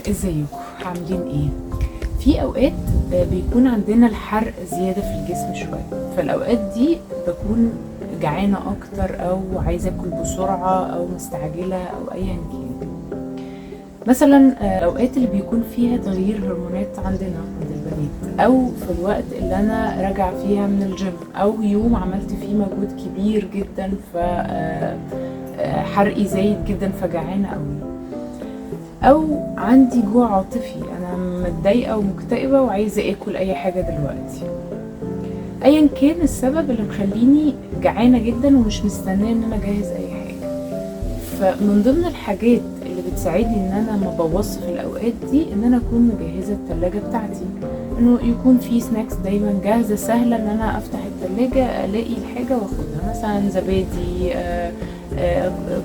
ازيكم عاملين ايه؟ في اوقات بيكون عندنا الحرق زيادة في الجسم شوية، فالاوقات دي بكون جعانة اكتر او عايزة اكل بسرعة او مستعجلة او ايا كان. مثلا الاوقات اللي بيكون فيها تغيير هرمونات عندنا عند البنات، او في الوقت اللي انا راجعة فيها من الجيم، او يوم عملت فيه مجهود كبير جدا ف حرقي زايد جدا فجعانة قوي، او عندي جوع عاطفي، انا متضايقه ومكتئبه وعايزه اكل اي حاجه دلوقتي. ايا كان السبب اللي مخليني جعانه جدا ومش مستنيه ان انا اجهز اي حاجه، فمن ضمن الحاجات اللي بتساعدني ان انا ما ابوظش في الاوقات دي ان انا اكون مجهزه التلاجة بتاعتي، انه يكون في سناكس دايما جاهزه سهله ان انا افتح التلاجة الاقي الحاجه واخدها، مثلا زبادي،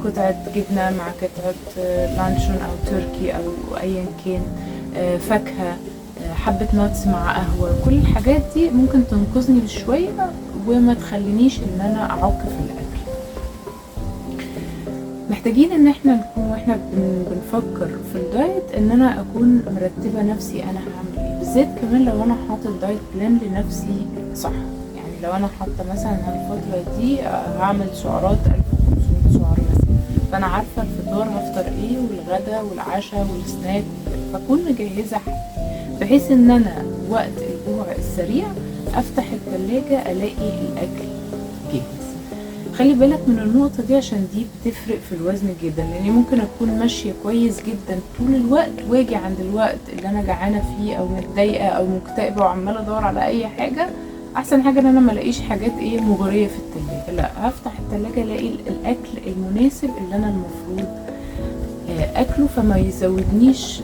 قطعة جبنة مع قطعة لانشون أو تركي أو أيا كان، فاكهة، حبة ناتس مع قهوة. كل الحاجات دي ممكن تنقذني بشوية وما تخلينيش إن أنا أعك في الأكل. محتاجين إن احنا نكون واحنا بنفكر في الدايت إن أنا أكون مرتبة نفسي أنا هعمل إيه، بالذات كمان لو أنا حاطة دايت بلان لنفسي صح. يعني لو أنا حاطة مثلا الفترة دي هعمل سعرات 1500 سعر مثلا، فانا عارفه الفطار هفطر ايه والغدا والعشاء والسناك، فاكون مجهزه حاجه بحيث ان انا وقت الجوع السريع افتح التلاجة الاقي الاكل جاهز. خلي بالك من النقطه دي عشان دي بتفرق في الوزن جدا، لاني ممكن اكون ماشيه كويس جدا طول الوقت واجي عند الوقت اللي انا جعانه فيه او متضايقه او مكتئبه وعماله ادور على اي حاجه. احسن حاجه ان انا ما الاقيش حاجات مغريه في التلاجة، لا هفتح التلاجة الاقي الاكل المناسب اللي انا المفروض اكله، فما يزودنيش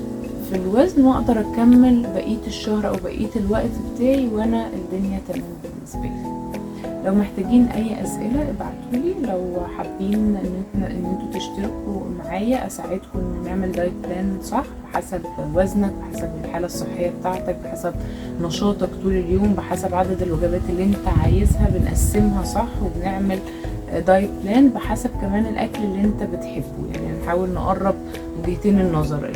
في الوزن واقدر اكمل بقيه الشهر او بقيه الوقت بتاعي وانا الدنيا تمام بالنسبه لي. لو محتاجين اي اسئله ابعتولي، لو حابين ان انتوا تشتركوا معايا اساعدكم نعمل دايت بلان صح بحسب وزنك، بحسب الحاله الصحيه بتاعتك، بحسب نشاطك طول اليوم، بحسب عدد الوجبات اللي انت عايزها بنقسمها صح، وبنعمل دايت بلان بحسب كمان الاكل اللي انت بتحبه. يعني نحاول نقرب وجهتين النظر،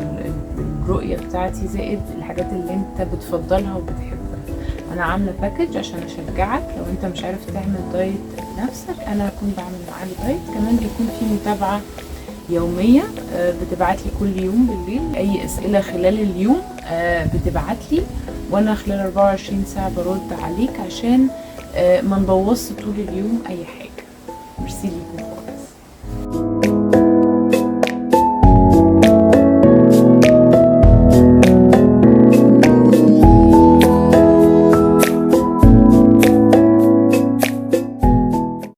الرؤيه بتاعتي زائد الحاجات اللي انت بتفضلها وبتحبها. انا عامله باكج عشان اشجعك، لو انت مش عارف تعمل دايت بنفسك انا هكون بعمل معاك دايت، كمان بيكون في متابعه يوميه، بتبعت لي كل يوم بالليل اي اسئله خلال اليوم، بتبعت لي وانا خلال 24 ساعه برد عليك عشان ما نبوظش طول اليوم اي حاجه. ميرسي ليك.